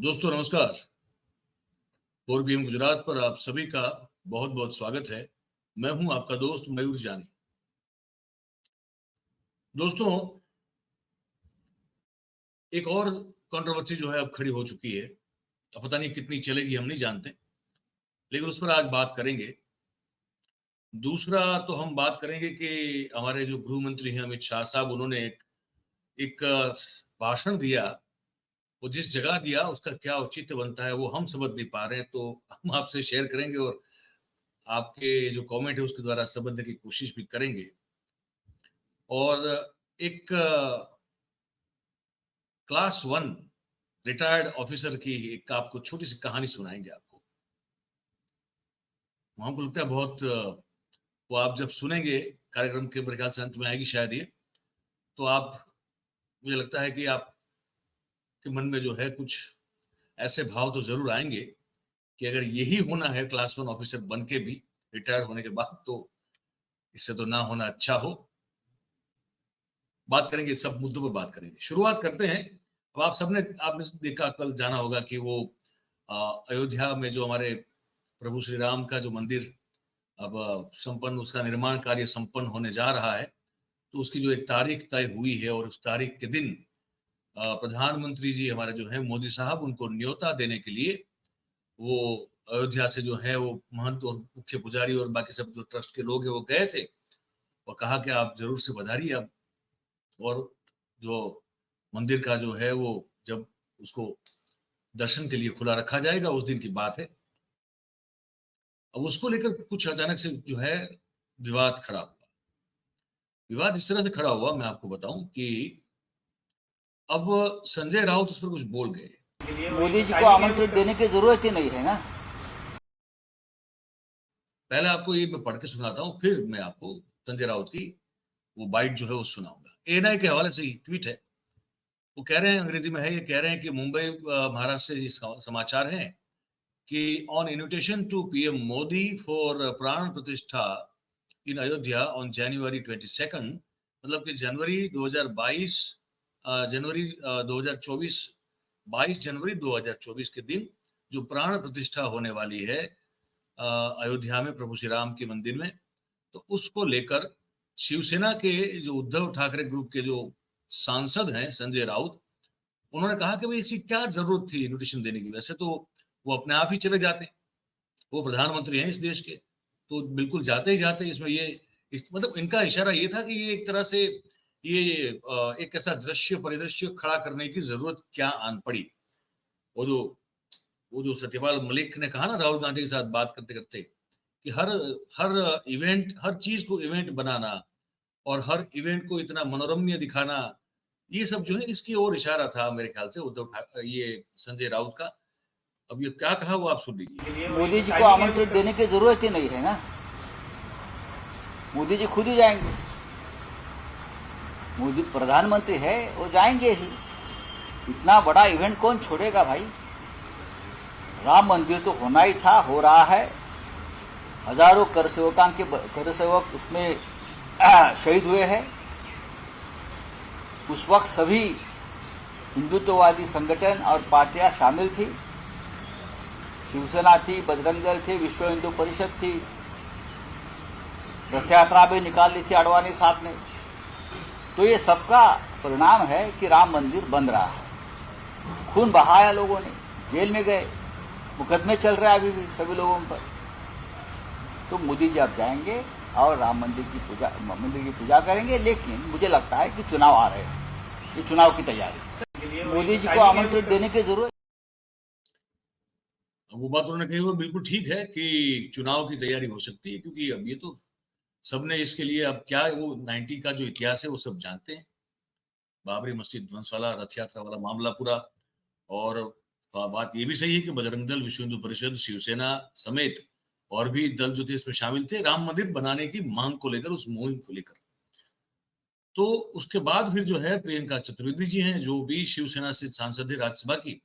दोस्तों नमस्कार। 4 PM गुजरात पर आप सभी का बहुत बहुत स्वागत है। मैं हूं आपका दोस्त मयूर जानी। दोस्तों, एक और कंट्रोवर्सी जो है अब खड़ी हो चुकी है। अब पता नहीं कितनी चलेगी, हम नहीं जानते, लेकिन उस पर आज बात करेंगे। दूसरा तो हम बात करेंगे कि हमारे जो गृह मंत्री हैं अमित शाह साहब, उन्होंने एक भाषण दिया। वो जिस जगह दिया उसका क्या औचित्य बनता है वो हम समझ नहीं पा रहे हैं, तो हम आपसे शेयर करेंगे और आपके जो कमेंट है उसके द्वारा समझने की कोशिश भी करेंगे। और एक क्लास 1 रिटायर्ड ऑफिसर की एक आपको छोटी सी कहानी सुनाएंगे आपको। हमको लगता है बहुत वो आप जब सुनेंगे कार्यक्रम के मेरे ख्याल से अंत में आएगी शायद ये, तो आप मुझे लगता है कि आपके मन में जो है कुछ ऐसे भाव तो जरूर आएंगे कि अगर यही होना है क्लास 1 ऑफिसर बन के भी रिटायर होने के बाद, तो इससे तो ना होना अच्छा हो। बात करेंगे, सब मुद्दों पर बात करेंगे। शुरुआत करते हैं। अब आपने देखा, कल जाना होगा कि वो अयोध्या में जो हमारे प्रभु श्री राम का जो मंदिर अब संपन्न, उसका निर्माण कार्य संपन्न होने जा रहा है। तो उसकी जो एक तारीख तय हुई है और उस तारीख के दिन प्रधानमंत्री जी हमारे जो है मोदी साहब, उनको न्योता देने के लिए वो अयोध्या से जो है वो महंत और मुख्य पुजारी और बाकी सब जो ट्रस्ट के लोग हैं वो गए थे और कहा कि आप जरूर से पधारिए। अब और जो मंदिर का जो है वो जब उसको दर्शन के लिए खुला रखा जाएगा उस दिन की बात है। अब उसको लेकर कुछ अचानक से जो है विवाद खड़ा हुआ। विवाद इस तरह से खड़ा हुआ, मैं आपको बताऊं कि अब संजय राउत उस पर कुछ बोल गए। मोदी जी को आमंत्रित देने की जरूरत ही नहीं है ना। पहले आपको ये मैं पढ़ के सुनाता हूँ, फिर मैं आपको संजय राउत की वो बाइट जो है वो सुनाऊंगा। एएनआई के हवाले से ही ट्वीट है। वो कह रहे हैं, अंग्रेजी में है, ये कह रहे हैं कि मुंबई महाराष्ट्र से समाचार हैं कि on invitation to PM Modi for Pran Pratishtha in Ayodhya on January 22, मतलब कि जनवरी 2022 जनवरी 2024 22 जनवरी 2024 के दिन जो प्राण प्रतिष्ठा होने वाली है अयोध्या में प्रभु श्री राम के मंदिर में, तो उसको लेकर शिवसेना के जो उद्धव ठाकरे ग्रुप के जो सांसद हैं संजय राउत, उन्होंने कहा कि भाई इसकी क्या जरूरत थी इन्विटेशन देने की। वैसे तो वो अपने आप ही चले जाते, वो प्रधानमंत्री हैं इस देश के, तो बिल्कुल जाते ही जाते। इसमें ये मतलब इनका इशारा ये था कि ये एक तरह से ये एक ऐसा परिदृश्य खड़ा करने की जरूरत क्या आन पड़ी। वो जो सत्यपाल मलिक ने कहा ना राहुल गांधी के साथ बात करते करते कि हर हर इवेंट, हर चीज को इवेंट बनाना और हर इवेंट को इतना मनोरम्य दिखाना, ये सब जो है इसकी ओर इशारा था मेरे ख्याल से ये संजय राउत का। अब ये क्या कहा वो आप सुन लीजिए। मोदी जी को आमंत्रित देने की जरूरत ही नहीं है ना। मोदी जी खुद ही जाएंगे। मोदी प्रधानमंत्री है, वो जाएंगे ही। इतना बड़ा इवेंट कौन छोड़ेगा भाई। राम मंदिर तो होना ही था, हो रहा है। हजारों कर सेवक उसमें शहीद हुए हैं। उस वक्त सभी हिंदुत्ववादी संगठन और पार्टियां शामिल थी। शिवसेना थी, बजरंग दल थी, विश्व हिंदू परिषद थी। रथ यात्रा भी निकाल ली थी आडवाणी साहब ने। तो ये सबका परिणाम है कि राम मंदिर बन रहा है। खून बहाया लोगों ने, जेल में गए, मुकदमे चल रहे हैं अभी भी सभी लोगों पर। तो मोदी जी अब जाएंगे और राम मंदिर की पूजा करेंगे। लेकिन मुझे लगता है कि चुनाव आ रहे हैं, ये चुनाव की तैयारी। मोदी जी को आमंत्रित देने की जरूरत। वो बात उन्होंने कही वो बिल्कुल ठीक है कि चुनाव की तैयारी हो सकती है, क्योंकि अब ये तो सबने इसके लिए अब क्या वो 90 का जो इतिहास है वो सब जानते हैं। बाबरी मस्जिद ध्वंस वाला, रथ यात्रा वाला मामला पूरा। और बात ये भी सही है कि बजरंग दल, विश्व हिंदू परिषद, शिवसेना समेत और भी दल जो थे इसमें शामिल थे राम मंदिर बनाने की मांग को लेकर, उस मुहिम को लेकर। तो उसके बाद फिर जो है प्रियंका चतुर्वेदी जी हैं, जो भी शिवसेना से सांसद है राज्यसभा की,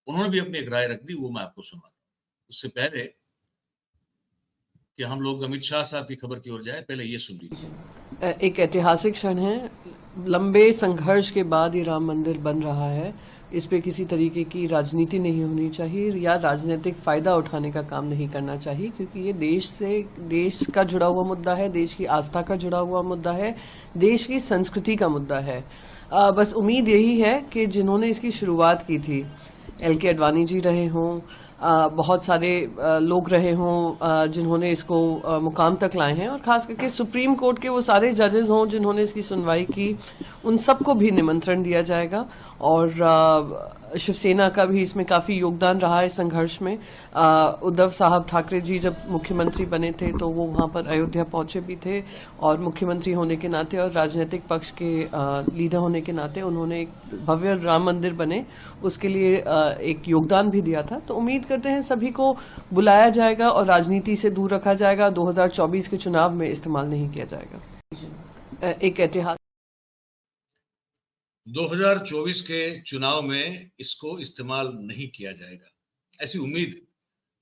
उन्होंने भी अपनी एक राय रख दी, वो मैं आपको सुनाता हूं। उससे पहले कि हम लोग अमित शाह साहब की खबर की ओर जाए, पहले ये सुन लीजिए। एक ऐतिहासिक क्षण है। लंबे संघर्ष के बाद ये राम मंदिर बन रहा है इस पे किसी तरीके की राजनीति नहीं होनी चाहिए या राजनीतिक फायदा उठाने का काम नहीं करना चाहिए, क्योंकि ये देश का जुड़ा हुआ मुद्दा है, देश की आस्था का जुड़ा हुआ मुद्दा है, देश की संस्कृति का मुद्दा है। बस उम्मीद यही है कि जिन्होंने इसकी शुरुआत की थी, LK आडवाणी जी रहे हों, बहुत सारे लोग रहे हों जिन्होंने इसको मुकाम तक लाए हैं, और खास करके सुप्रीम कोर्ट के वो सारे जजेस हों जिन्होंने इसकी सुनवाई की, उन सबको भी निमंत्रण दिया जाएगा। और शिवसेना का भी इसमें काफी योगदान रहा है संघर्ष में। उद्धव साहब ठाकरे जी जब मुख्यमंत्री बने थे तो वो वहां पर अयोध्या पहुंचे भी थे, और मुख्यमंत्री होने के नाते और राजनीतिक पक्ष के लीडर होने के नाते उन्होंने एक भव्य राम मंदिर बने उसके लिए एक योगदान भी दिया था। तो उम्मीद करते हैं सभी को बुलाया जाएगा और राजनीति से दूर रखा जाएगा, 2024 के चुनाव में इस्तेमाल नहीं किया जाएगा। एक ऐतिहासिक 2024 के चुनाव में इसको इस्तेमाल नहीं किया जाएगा, ऐसी उम्मीद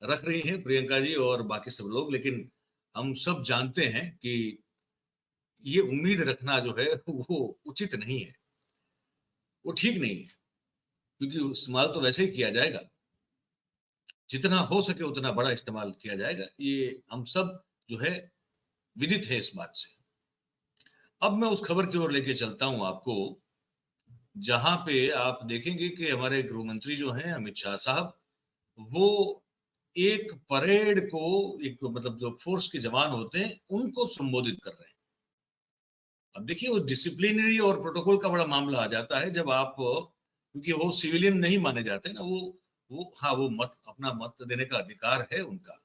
रख रही हैं प्रियंका जी और बाकी सब लोग। लेकिन हम सब जानते हैं कि ये उम्मीद रखना जो है वो उचित नहीं है, वो ठीक नहीं है, क्योंकि इस्तेमाल तो वैसे ही किया जाएगा, जितना हो सके उतना बड़ा इस्तेमाल किया जाएगा। ये हम सब जो है विदित है इस बात से। अब मैं उस खबर की ओर लेके चलता हूं आपको, जहां पे आप देखेंगे कि हमारे गृह मंत्री जो हैं अमित शाह साहब, वो एक परेड को, एक मतलब जो फोर्स के जवान होते हैं उनको संबोधित कर रहे हैं। अब देखिए वो डिसिप्लिनरी और प्रोटोकॉल का बड़ा मामला आ जाता है जब आप, क्योंकि वो सिविलियन नहीं माने जाते ना, वो हाँ वो मत अपना मत देने का अधिकार है उनका,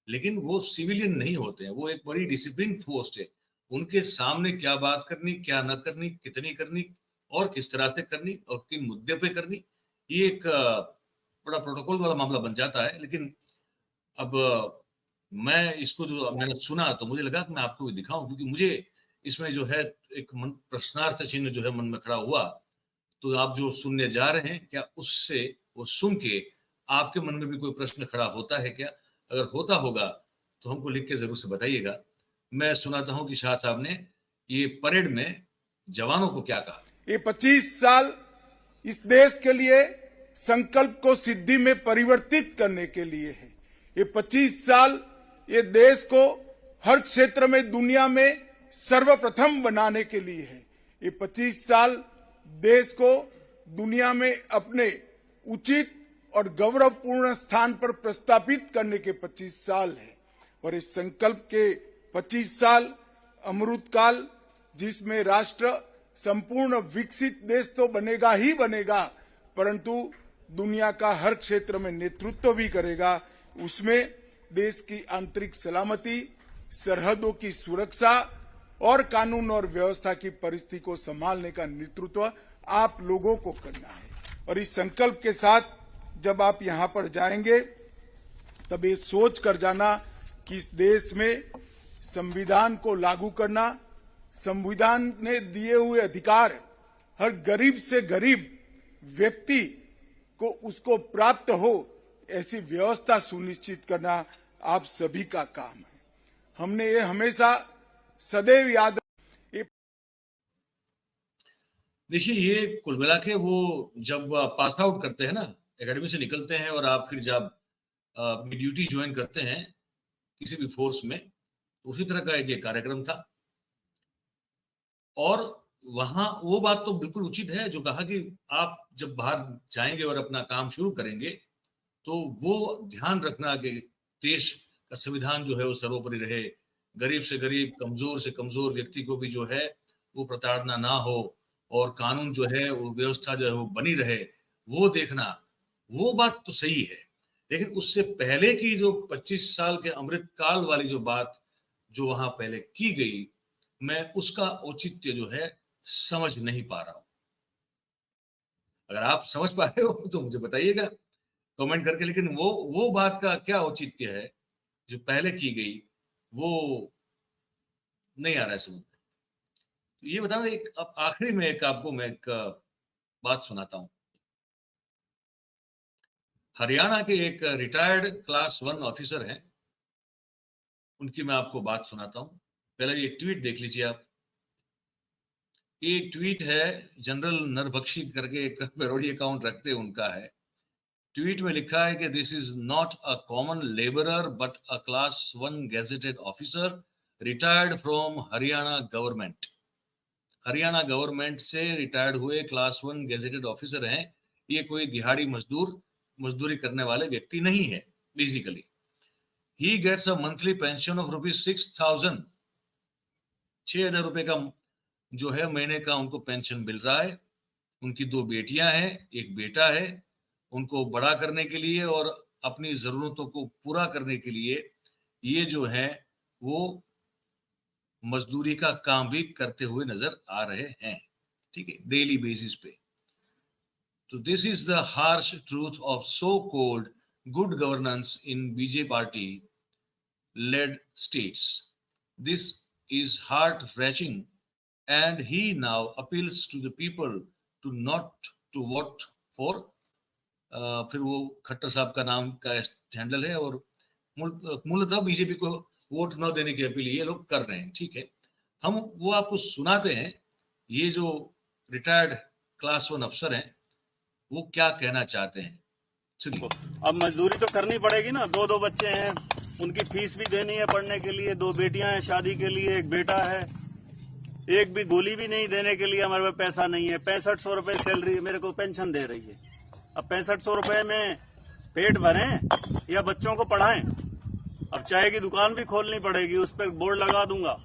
लेकिन वो सिविलियन नहीं होते हैं, वो एक बड़ी डिसिप्लिन फोर्स है। उनके सामने क्या बात करनी, क्या न करनी, कितनी करनी और किस तरह से करनी और किन मुद्दे पे करनी, ये एक बड़ा प्रोटोकॉल वाला मामला बन जाता है। लेकिन अब मैं इसको जो मैंने सुना तो मुझे लगा कि मैं आपको भी दिखाऊं, क्योंकि मुझे इसमें जो है एक मन प्रश्नार्थ चिन्ह जो है मन में खड़ा हुआ। तो आप जो सुनने जा रहे हैं, क्या उससे वो सुन के आपके मन में भी कोई प्रश्न खड़ा होता है क्या? अगर होता होगा तो हमको लिख के जरूर से बताइएगा। मैं सुनाता हूं कि शाह साहब ने ये परेड में जवानों को क्या कहा। ये 25 साल इस देश के लिए संकल्प को सिद्धि में परिवर्तित करने के लिए है। ये 25 साल ये देश को हर क्षेत्र में दुनिया में सर्वप्रथम बनाने के लिए है। ये 25 साल देश को दुनिया में अपने उचित और गौरवपूर्ण स्थान पर प्रस्थापित करने के 25 साल है। और इस संकल्प के 25 साल अमृतकाल, जिसमें राष्ट्र संपूर्ण विकसित देश तो बनेगा ही बनेगा, परंतु दुनिया का हर क्षेत्र में नेतृत्व भी करेगा। उसमें देश की आंतरिक सलामती, सरहदों की सुरक्षा और कानून और व्यवस्था की परिस्थिति को संभालने का नेतृत्व आप लोगों को करना है। और इस संकल्प के साथ जब आप यहां पर जाएंगे तब ये सोच कर जाना कि इस देश में संविधान को लागू करना, संविधान ने दिए हुए अधिकार हर गरीब से गरीब व्यक्ति को उसको प्राप्त हो, ऐसी व्यवस्था सुनिश्चित करना आप सभी का काम है। हमने ये हमेशा सदैव याद। देखिए ये कुल मिला के वो जब पास आउट करते हैं ना, एकेडमी से निकलते हैं और आप फिर जब ड्यूटी ज्वाइन करते हैं किसी भी फोर्स में, उसी तरह का एक कार्यक्रम था। और वहां वो बात तो बिल्कुल उचित है जो कहा कि आप जब बाहर जाएंगे और अपना काम शुरू करेंगे तो वो ध्यान रखना कि देश का संविधान जो है वो सर्वोपरि रहे, गरीब से गरीब, कमजोर से कमजोर व्यक्ति को भी जो है वो प्रताड़ना ना हो, और कानून जो है वो व्यवस्था जो है वो बनी रहे, वो देखना, वो बात तो सही है। लेकिन उससे पहले की जो 25 साल के अमृतकाल वाली जो बात जो वहां पहले की गई, मैं उसका औचित्य जो है समझ नहीं पा रहा हूं। अगर आप समझ पा रहे हो तो मुझे बताइएगा कमेंट करके। लेकिन वो बात का क्या औचित्य है जो पहले की गई, वो नहीं आ रहा है समझ में। तो ये बताना, एक अब आखिरी में एक आपको मैं एक बात सुनाता हूं। हरियाणा के एक रिटायर्ड क्लास 1 ऑफिसर हैं, उनकी मैं आपको बात सुनाता हूं। पहले ये ट्वीट देख लीजिए आप। एक ट्वीट है, जनरल नरबख्शी करके एक पेरोडी अकाउंट रखते हैं, उनका है। ट्वीट में लिखा है कि this is not a common labourer but a class 1 gazetted officer retired from Haryana government. Haryana government से रिटायर्ड हुए क्लास 1 गेजेटेड ऑफिसर हैं। ये कोई दिहाड़ी मजदूरी करने वाले व्यक्ति नहीं है। Basically he gets a monthly pension of ₹6,000। 6,000 रुपए का जो है महीने का उनको पेंशन मिल रहा है। उनकी 2 बेटियां हैं, एक बेटा है। उनको बड़ा करने के लिए और अपनी जरूरतों को पूरा करने के लिए ये जो है वो मजदूरी का काम भी करते हुए नजर आ रहे हैं, ठीक है, डेली बेसिस पे। तो this is the harsh truth of so called good governance in BJP party led states. This is heart-wrenching, and he now appeals to the people to not to vote for. फिर वो खट्टर साहब का नाम का handle है और मूलतः BJP को वोट न देने की अपील ये लोग कर रहे हैं, ठीक है। हम वो आपको सुनाते हैं, ये जो रिटायर्ड क्लास 1 अफसर हैं वो क्या कहना चाहते हैं, सुनिए। अब मजदूरी तो करनी पड़ेगी ना, 2 बच्चे हैं, उनकी फीस भी देनी है पढ़ने के लिए, 2 बेटियां हैं शादी के लिए, एक बेटा है, एक भी गोली भी नहीं देने के लिए हमारे पास पैसा नहीं है। 6500 रुपए सैलरी मेरे को पेंशन दे रही है। अब 6500 रुपए में पेट भरें या बच्चों को पढ़ाएं? अब चाय की दुकान भी खोलनी पड़ेगी, उस पर बोर्ड लगा दूंगा,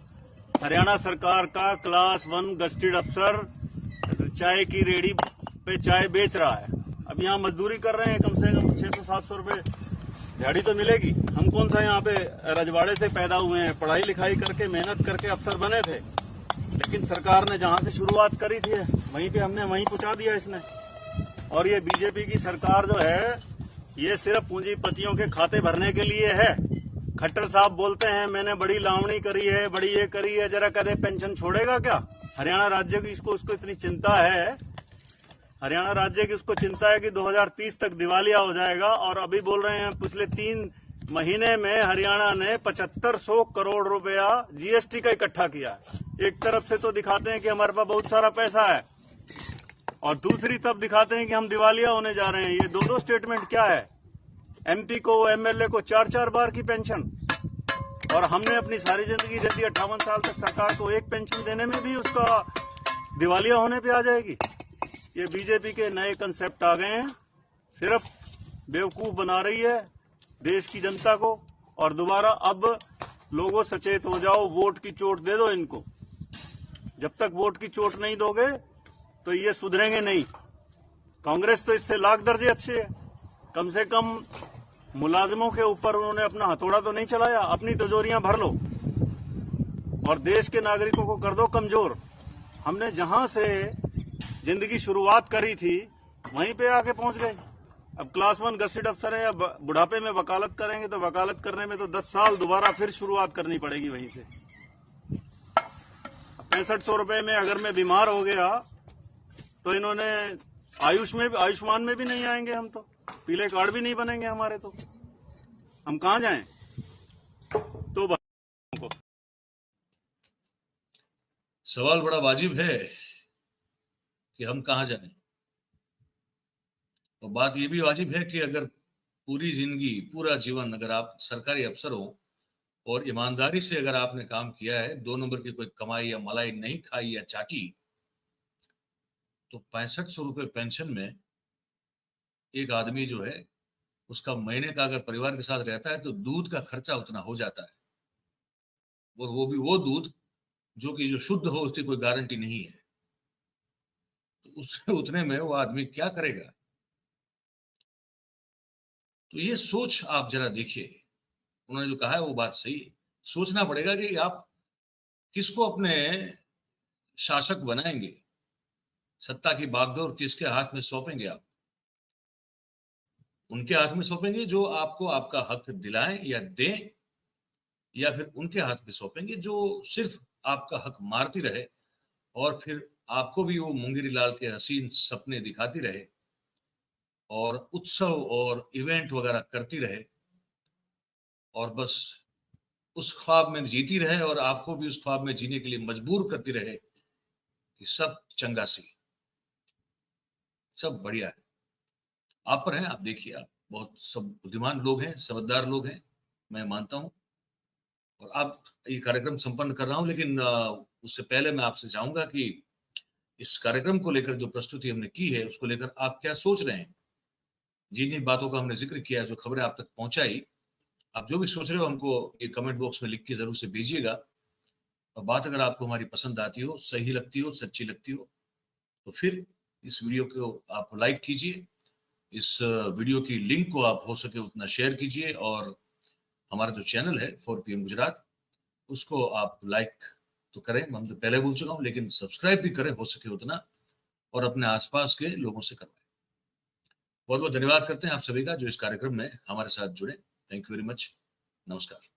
हरियाणा सरकार का क्लास 1 गस्टेड अफसर चाय की रेडी पे चाय बेच रहा है। अब यहाँ मजदूरी कर रहे हैं, कम से कम 600-700 रुपए दिहाड़ी तो मिलेगी। हम कौन सा यहाँ पे रजवाड़े से पैदा हुए हैं, पढ़ाई लिखाई करके मेहनत करके अफसर बने थे, लेकिन सरकार ने जहाँ से शुरुआत करी थी वहीं पे हमने वहीं पहुंचा दिया इसने। और ये बीजेपी की सरकार जो है ये सिर्फ पूंजीपतियों के खाते भरने के लिए है। खट्टर साहब बोलते हैं मैंने बड़ी लावणी करी है, बड़ी ये करी है, जरा कदे पेंशन छोड़ेगा क्या? हरियाणा राज्य की उसको इतनी चिंता है, हरियाणा राज्य की उसको चिंता है कि 2030 तक दिवालिया हो जाएगा। और अभी बोल रहे हैं पिछले 3 महीने में हरियाणा ने 7500 करोड़ रुपया जीएसटी का इकट्ठा किया है। एक तरफ से तो दिखाते हैं कि हमारे पास बहुत सारा पैसा है और दूसरी तरफ दिखाते हैं कि हम दिवालिया होने जा रहे हैं। ये 2 स्टेटमेंट क्या है? एमपी को, एमएलए को 4-4 बार की पेंशन, और हमने अपनी सारी जिंदगी दे दी 58 साल तक सरकार को, एक पेंशन देने में भी उसका दिवालिया होने पे आ जाएगी। ये बीजेपी के नए कंसेप्ट आ गए हैं, सिर्फ बेवकूफ बना रही है देश की जनता को। और दोबारा अब लोगों सचेत हो जाओ, वोट की चोट दे दो इनको। जब तक वोट की चोट नहीं दोगे तो ये सुधरेंगे नहीं। कांग्रेस तो इससे लाख दर्जे अच्छे है, कम से कम मुलाजिमों के ऊपर उन्होंने अपना हथौड़ा तो नहीं चलाया। अपनी तिजोरियां भर लो और देश के नागरिकों को कर दो कमजोर। हमने जहां से जिंदगी शुरुआत करी थी वहीं पे आके पहुंच गए। अब क्लास 1 गस्टेड अफसर है, अब बुढ़ापे में वकालत करेंगे तो वकालत करने में तो 10 साल दोबारा फिर शुरुआत करनी पड़ेगी वहीं से। 6500 रुपए में अगर मैं बीमार हो गया तो इन्होंने आयुष्मान में भी नहीं आएंगे हम, तो पीले कार्ड भी नहीं बनेंगे हमारे, तो हम कहां जाएं? तो सवाल बड़ा वाजिब है कि हम कहां जाएं। और बात यह भी वाजिब है कि अगर पूरी जिंदगी, पूरा जीवन अगर आप सरकारी अफसर हो और ईमानदारी से अगर आपने काम किया है, 2 नंबर की कोई कमाई या मलाई नहीं खाई या चाटी, तो 6500 रुपए पेंशन में एक आदमी जो है उसका महीने का अगर परिवार के साथ रहता है तो दूध का खर्चा उतना हो जाता है। और वो भी वो दूध जो कि जो शुद्ध हो उसकी कोई गारंटी नहीं है। तो उससे उतने में वो आदमी क्या करेगा? तो ये सोच आप जरा देखिए, उन्होंने जो कहा है वो बात सही है। सोचना पड़ेगा कि आप किसको अपने शासक बनाएंगे, सत्ता की बागडोर किसके हाथ में सौंपेंगे आप? उनके हाथ में सौंपेंगे जो आपको आपका हक दिलाएं या दें, या फिर उनके हाथ में सौंपेंगे जो सिर्फ आपका हक मारती रहे और फिर आपको भी वो मुंगेरी लाल के हसीन सपने दिखाती रहे और उत्सव और इवेंट वगैरह करती रहे और बस उस ख्वाब में जीती रहे और आपको भी उस ख्वाब में जीने के लिए मजबूर करती रहे ये सब चंगासी, सब बढ़िया है। आप पर हैं, आप देखिए, आप बहुत सब बुद्धिमान लोग हैं, समझदार लोग हैं, मैं मानता हूं। और आप ये कार्यक्रम संपन्न कर रहा हूं, लेकिन उससे पहले मैं आपसे चाहूंगा कि इस कार्यक्रम को लेकर जो प्रस्तुति हमने की है उसको लेकर आप क्या सोच रहे हैं। जिन जिन बातों का हमने जिक्र किया, जो खबरें आप तक पहुंचाई, आप जो भी सोच रहे हो हमको ये कमेंट बॉक्स में लिख के जरूर से भेजिएगा। और बात अगर आपको हमारी पसंद आती हो, सही लगती हो, सच्ची लगती हो, तो फिर इस वीडियो को आप लाइक कीजिए, इस वीडियो की लिंक को आप हो सके उतना शेयर कीजिए, और हमारा जो चैनल है 4PM गुजरात, उसको आप लाइक तो करें, हम तो पहले बोल चुका हूं, लेकिन सब्सक्राइब भी करें हो सके उतना, और अपने आसपास के लोगों से करवाएं। बहुत बहुत धन्यवाद करते हैं आप सभी का जो इस कार्यक्रम में हमारे साथ जुड़े। Thank you very much. नमस्कार।